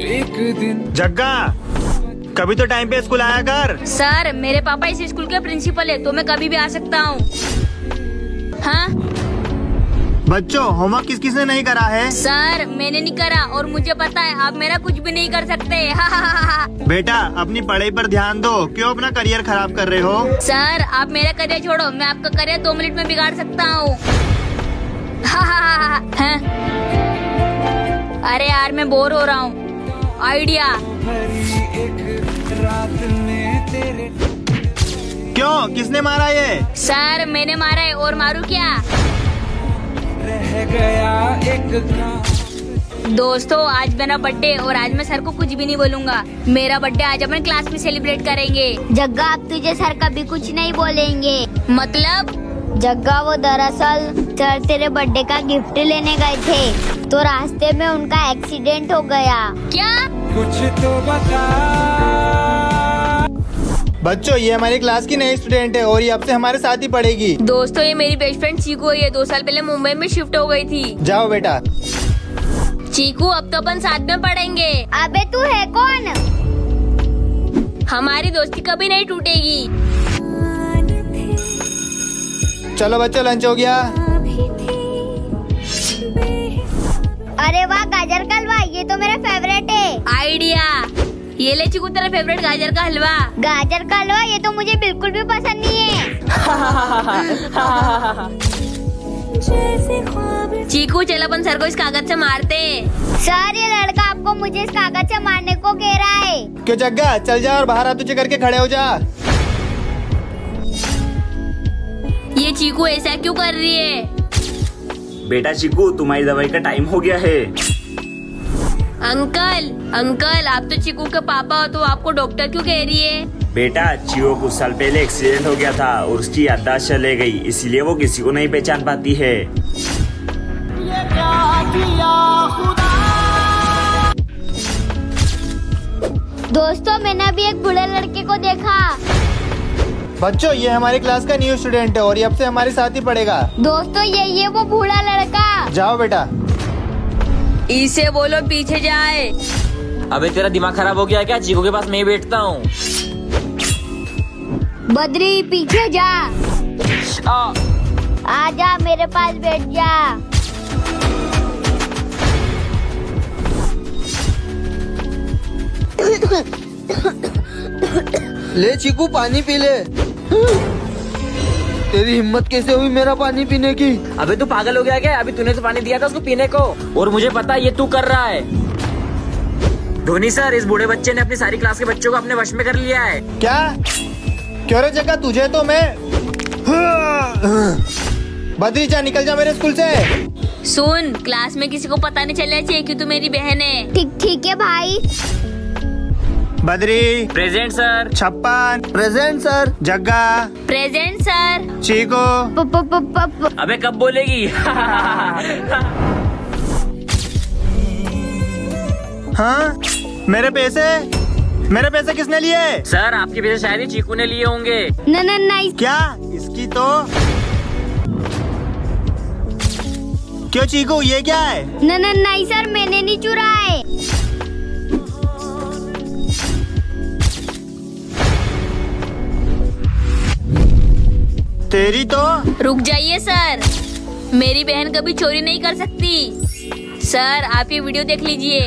एक दिन जग्गा, कभी तो टाइम पे स्कूल आया कर। सर मेरे पापा इस स्कूल के प्रिंसिपल है तो मैं कभी भी आ सकता हूँ। हाँ बच्चों, होमवर्क किस किसने नहीं करा है? सर मैंने नहीं करा और मुझे पता है आप मेरा कुछ भी नहीं कर सकते। बेटा, अपनी पढ़ाई पर ध्यान दो। क्यों अपना करियर खराब कर रहे हो? सर आप मेरा करियर छोड़ो, मैं आपका करियर 2 मिनट में बिगाड़ सकता हूँ। हैं? अरे यार मैं बोर हो रहा हूँ। आइडिया। भरी एक रात में तेरे क्यों, किसने मारा ये? सर मैंने मारा है और मारू क्या? रह गया एक घाव। दोस्तों आज मेरा बर्थडे और आज मैं सर को कुछ भी नहीं बोलूंगा। मेरा बर्थडे आज अपन क्लास में सेलिब्रेट करेंगे। जग्गा अब तुझे सर कभी कुछ नहीं बोलेंगे। मतलब? जग्गा वो दरअसल सर तेरे बर्थडे का गिफ्ट लेने गए थे तो रास्ते में उनका एक्सीडेंट हो गया। क्या? कुछ तो बता। बच्चों, ये हमारी क्लास की नई स्टूडेंट है और ये अब से हमारे साथ ही पढ़ेगी। दोस्तों ये मेरी बेस्ट फ्रेंड चीकू है। ये 2 साल पहले मुंबई में शिफ्ट हो गई थी। जाओ बेटा। चीकू अब तो अपन साथ में पढ़ेंगे। अबे तू है कौन? हमारी दोस्ती कभी नहीं टूटेगी। चलो बच्चों, लंच हो गया। अरे वाह, गाजर का हलवा, ये तो मेरा फेवरेट है। आइडिया। ये ले चीकू तेरा फेवरेट गाजर का हलवा। गाजर का हलवा ये तो मुझे बिल्कुल भी पसंद नहीं है। चीकू चल अपन सर को इस कागज से मारते। सर ये लड़का आपको मुझे इस कागज से मारने को कह रहा है। क्यों जग्गा, चल जा और बाहर हाथ ऊंचे करके खड़े हो जा। ये चीकू ऐसा क्यों कर रही है? बेटा चिकू, तुम्हारी दवाई का टाइम हो गया है। अंकल आप तो चीकू के पापा हो तो आपको डॉक्टर क्यों कह रही है? बेटा चियो कुछ साल पहले एक्सीडेंट हो गया था और उसकी याददाश्त चले गई, इसलिए वो किसी को नहीं पहचान पाती है। दोस्तों मैंने अभी एक बूढ़े लड़के को देखा। बच्चों, ये हमारी क्लास का न्यू स्टूडेंट है और ये अब से हमारे साथ ही पढ़ेगा। दोस्तों ये वो बूढ़ा लड़का। जाओ बेटा। इसे बोलो पीछे जाए। अबे तेरा दिमाग खराब हो गया है क्या? चीकू के पास मैं ही बैठता हूँ। बद्री पीछे जा। आजा मेरे पास बैठ जा। ले चीकू, पानी पी ले। तेरी हिम्मत कैसे हुई मेरा पानी पीने की? अबे तू पागल हो गया क्या? अभी तूने तो पानी दिया था उसको पीने को और मुझे पता है ये तू कर रहा है। धोनी सर, इस बूढ़े बच्चे ने अपनी सारी क्लास के बच्चों को अपने वश में कर लिया है। क्या? क्यों रे जग्गा, तुझे तो मैं। बद्री जा, निकल जा मेरे स्कूल से। सुन, क्लास में किसी को पता नहीं चलना चाहिए कि तू मेरी बहन है। ठीक है भाई। बद्री। Present sir. छप्पन। Present sir. Jagga. Present sir. Chiku. अबे कब बोलेगी? हाँ, मेरे पैसे किसने लिए? सर आपके पैसे शायद ही चीकू ने लिए होंगे। नहीं। क्या? इसकी तो। क्यों चीकू, ये क्या है? नहीं सर, मैंने नहीं चुराए। तेरी तो। रुक जाइए सर, मेरी बहन कभी चोरी नहीं कर सकती। सर आप ये वीडियो देख लीजिए।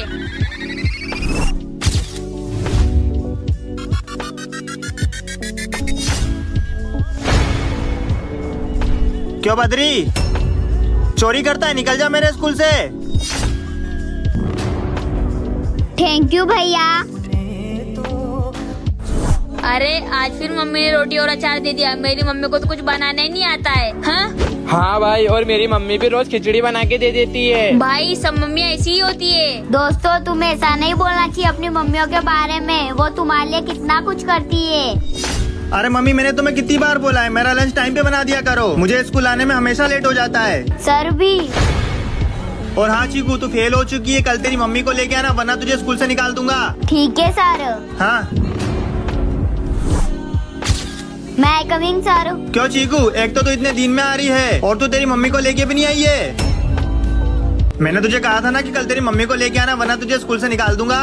क्यों बद्री, चोरी करता है? निकल जा मेरे स्कूल से। थैंक यू भैया। अरे आज फिर मम्मी ने रोटी और अचार दे दिया। मेरी मम्मी को तो कुछ बनाना ही नहीं आता है। हाँ हाँ भाई, और मेरी मम्मी भी रोज खिचड़ी बना के दे देती है। भाई सब मम्मियाँ ऐसी ही होती है। दोस्तों तुम्हें ऐसा नहीं बोलना चाहिए अपनी मम्मियों के बारे में, वो तुम्हारे लिए कितना कुछ करती है। अरे मम्मी, मैंने तुम्हें कितनी बार बोला है मेरा लंच टाइम पे बना दिया करो। मुझे स्कूल आने में हमेशा लेट हो जाता है। सर भी। और हाँ चीकू, तू फेल हो चुकी है। कल तेरी मम्मी को लेके आना, वरना तुझे स्कूल से निकाल दूंगा। ठीक है सर। हाँ। मैं कमिंग सर। क्यों चीकू, एक तो तू इतने दिन में आ रही है और तू तेरी मम्मी को लेके भी नहीं आई है। मैंने तुझे कहा था ना कि कल तेरी मम्मी को लेके आना, वरना तुझे स्कूल से निकाल दूंगा।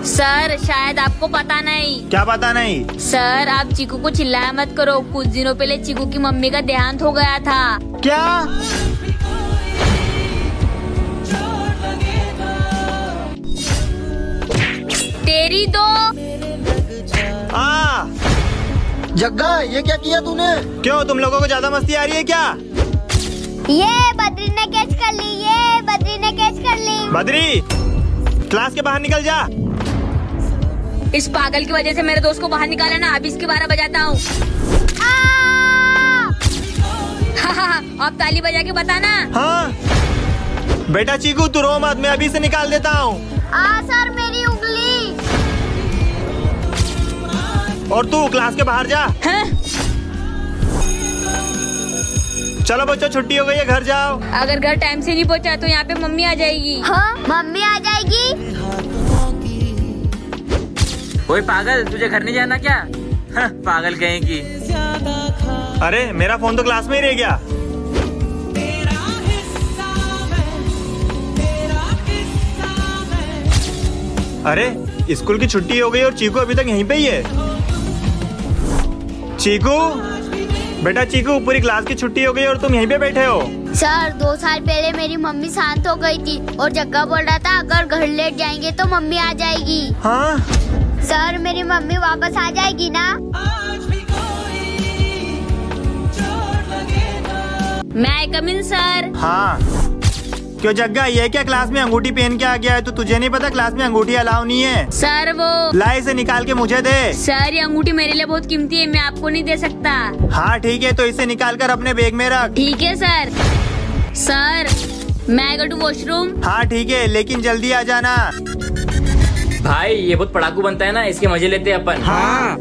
सर शायद आपको पता नहीं। क्या पता नहीं? सर आप चीकू को चिल्लाया मत करो। कुछ दिनों पहले चीकू की मम्मी का देहांत हो गया था। क्या? तेरी तो जग्गा ये क्या किया तूने? क्यों, तुम लोगों को ज्यादा मस्ती आ रही है क्या? ये बद्री ने कैच कर ली, ये बद्री ने कैच कर ली। बद्री, क्लास के बाहर निकल जा। इस पागल की वजह से मेरे दोस्त को बाहर निकाला ना। अब इसके 12 बजाता हूँ। अब ताली बजा के बताना। हाँ बेटा चीकू तू रो मत, मैं अभी से निकाल देता हूँ। सर मेरी उंगली। और तू क्लास के बाहर जा। हाँ? चलो बच्चों छुट्टी हो गई है, घर जाओ। अगर घर टाइम से नहीं पहुँचा तो यहाँ पे मम्मी आ जाएगी। हाँ मम्मी आ जाएगी। ओए पागल, तुझे घर नहीं जाना क्या? पागल कहेंगी। अरे मेरा फोन तो क्लास में ही रह गया। अरे स्कूल की छुट्टी हो गई और चीकू अभी तक यहीं पे ही है। चीकू, बेटा चीकू, पूरी क्लास की छुट्टी हो गई और तुम यहीं पे बैठे हो। सर 2 साल पहले मेरी मम्मी शांत हो गई थी और जग्गा बोल रहा था अगर घर लेट जाएंगे तो मम्मी आ जाएगी। हाँ सर मेरी मम्मी वापस आ जाएगी ना? मैं कम इन सर। हाँ। क्यों जग्गा, ये क्या क्लास में अंगूठी पहन के आ गया है? तो तुझे नहीं पता क्लास में अंगूठी अलाउ नहीं है? सर वो ला इसे निकाल के मुझे दे। सर ये अंगूठी मेरे लिए बहुत कीमती है, मैं आपको नहीं दे सकता। हाँ ठीक है, तो इसे निकाल कर अपने बैग में रख। ठीक है सर। सर मैं गो टू वॉशरूम। हाँ ठीक है, लेकिन जल्दी आ जाना। भाई ये बहुत पढ़ाकू बनता है ना, इसके मजे लेते हैं अपन। हाँ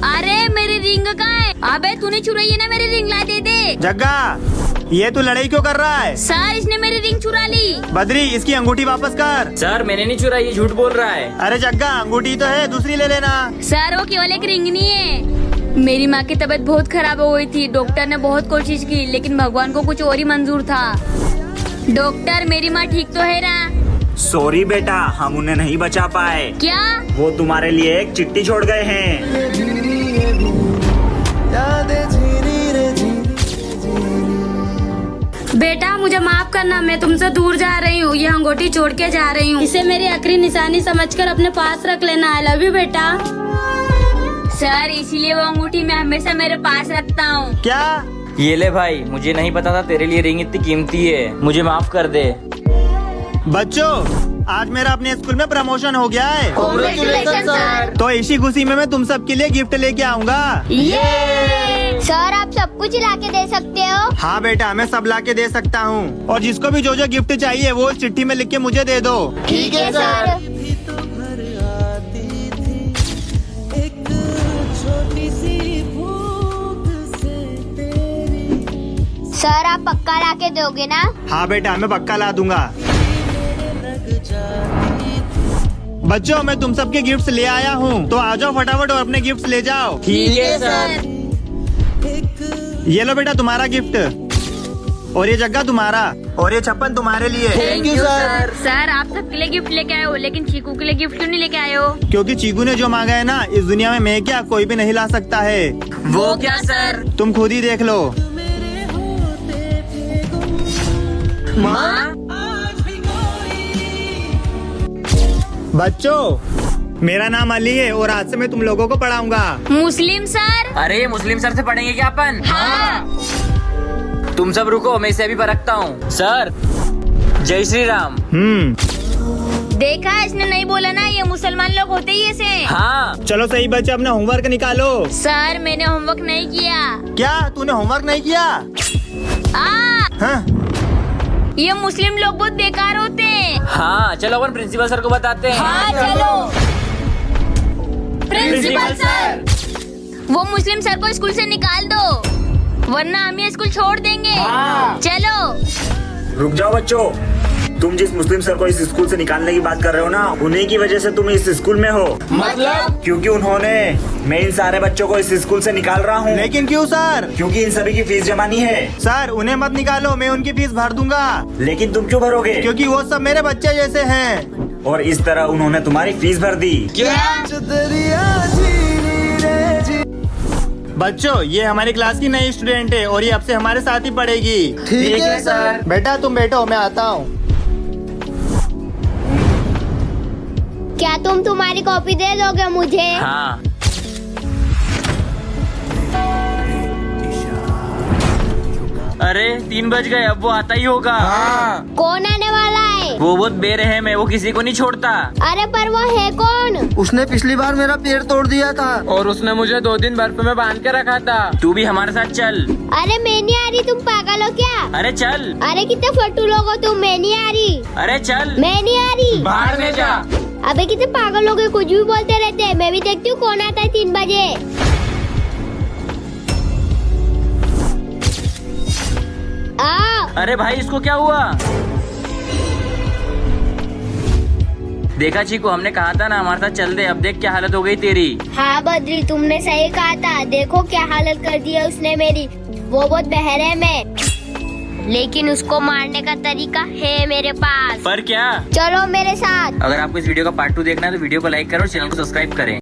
अरे मेरी रिंग कहाँ है? अबे तूने चुराई है ना मेरी रिंग, ला दे दे। जग्गा, ये तू लड़ाई क्यों कर रहा है? सर इसने मेरी रिंग चुरा ली। बद्री, इसकी अंगूठी वापस कर। सर मैंने नहीं चुराई, ये झूठ बोल रहा है। अरे जग्गा, अंगूठी तो है, दूसरी ले लेना। सर वो केवल एक रिंग नहीं है। मेरी माँ की तबीयत बहुत खराब हो गई थी। डॉक्टर ने बहुत कोशिश की लेकिन भगवान को कुछ और ही मंजूर था। डॉक्टर मेरी माँ ठीक तो है ना? सॉरी बेटा, हम उन्हें नहीं बचा पाए। क्या? वो तुम्हारे लिए एक चिट्ठी छोड़ गए हैं। बेटा मुझे माफ करना, मैं तुमसे दूर जा रही हूँ। ये अंगूठी छोड़ के जा रही हूँ। इसे मेरी आखिरी निशानी समझकर अपने पास रख लेना। आई लव यू बेटा। सर इसीलिए वो अंगूठी मैं हमेशा मेरे पास रखता हूँ। क्या? ये ले भाई, मुझे नहीं पता था तेरे लिए रिंग इतनी कीमती है, मुझे माफ कर दे। बच्चों, आज मेरा अपने स्कूल में प्रमोशन हो गया है। Congratulations, sir. तो इसी खुशी में मैं तुम सबके लिए गिफ्ट लेके आऊंगा। सर आप सब कुछ ला के दे सकते हो? हाँ बेटा, मैं सब ला के दे सकता हूँ। और जिसको भी जो जो गिफ्ट चाहिए वो इस चिट्ठी में लिख के मुझे दे दो। ठीक है सर। सर आप पक्का ला के दोगे ना? हाँ बेटा, मैं पक्का ला दूंगा। बच्चों, मैं तुम सबके गिफ्ट्स ले आया हूँ, तो आ जाओ फटाफट और अपने गिफ्ट्स ले जाओ। ठीक है सर। ये लो बेटा तुम्हारा गिफ्ट, और ये जग्गा तुम्हारा, और ये छप्पन तुम्हारे लिए। Thank you sir. सर आप सबके लिए गिफ्ट लेके आए हो, लेकिन चीकू के लिए गिफ्ट क्यों नहीं लेके आए हो? क्योंकि चीकू ने जो मांगा है ना, इस दुनिया में मैं क्या कोई भी नहीं ला सकता है। वो क्या सर? तुम खुद ही देख लो। माँ? बच्चों, मेरा नाम अली है और आज से मैं तुम लोगों को पढ़ाऊंगा। मुस्लिम सर? अरे मुस्लिम सर से पढ़ेंगे क्या अपन? हाँ। तुम सब रुको, मैं इसे अभी परखता हूँ। सर जय श्री राम। देखा, इसने नहीं बोला ना, ये मुसलमान लोग होते ही ऐसे। हाँ चलो सही बच्चे, अपना होमवर्क निकालो। सर मैंने होमवर्क नहीं किया। क्या तूने होमवर्क नहीं किया? हाँ? ये मुस्लिम लोग बहुत बेकार होते हैं। हाँ, चलो अपन प्रिंसिपल सर को बताते हैं। हाँ चलो। प्रिंसिपल सर, वो मुस्लिम सर को स्कूल से निकाल दो, वरना हम ये स्कूल छोड़ देंगे। चलो। रुक जाओ बच्चों, तुम जिस मुस्लिम सर को इस स्कूल से निकालने की बात कर रहे हो ना, उन्हीं की वजह से तुम इस स्कूल में हो। मतलब? क्योंकि उन्होंने, मैं इन सारे बच्चों को इस स्कूल से निकाल रहा हूँ। लेकिन क्यों सर? क्योंकि इन सभी की फीस जमानी है। सर उन्हें मत निकालो, मैं उनकी फीस भर दूंगा। लेकिन तुम क्यों भरोगे? क्योंकि वो सब मेरे बच्चे जैसे हैं। और इस तरह उन्होंने तुम्हारी फीस भर दी। बच्चों ये हमारी क्लास की नई स्टूडेंट है और ये अब से हमारे साथ ही पढ़ेगी। ठीक है सर। बेटा तुम बैठो, मैं आता हूँ। क्या तुम तुम्हारी कॉपी दे दोगे मुझे? हाँ। अरे 3 बज गए, अब वो आता ही होगा। कौन आने वाला है? वो बहुत बेरहम है, वो किसी को नहीं छोड़ता। अरे पर वो है कौन? उसने पिछली बार मेरा पैर तोड़ दिया था। और उसने मुझे 2 दिन बर्फ में बांध के रखा था। तू भी हमारे साथ चल। अरे मैं नहीं आ रही, तुम पागल हो क्या? अरे चल। अरे कितने फट्टू लोग हो तुम, मैं नहीं आ रही। अरे चल। मैं नहीं आ रही। बाहर में जा। अबे कितने पागल लोग हैं, कुछ भी बोलते रहते हैं। मैं भी देखती हूँ कौन आता है 3 बजे। अरे भाई इसको क्या हुआ? देखा चीकू, हमने कहा था ना हमारे साथ चल दे। अब देख क्या हालत हो गई तेरी। हाँ बद्री, तुमने सही कहा था। देखो क्या हालत कर दी है उसने मेरी। वो बहुत बहरहम है, लेकिन उसको मारने का तरीका है मेरे पास। पर क्या? चलो मेरे साथ। अगर आपको इस वीडियो का पार्ट 2 देखना है तो वीडियो को लाइक करो और चैनल को सब्सक्राइब करें।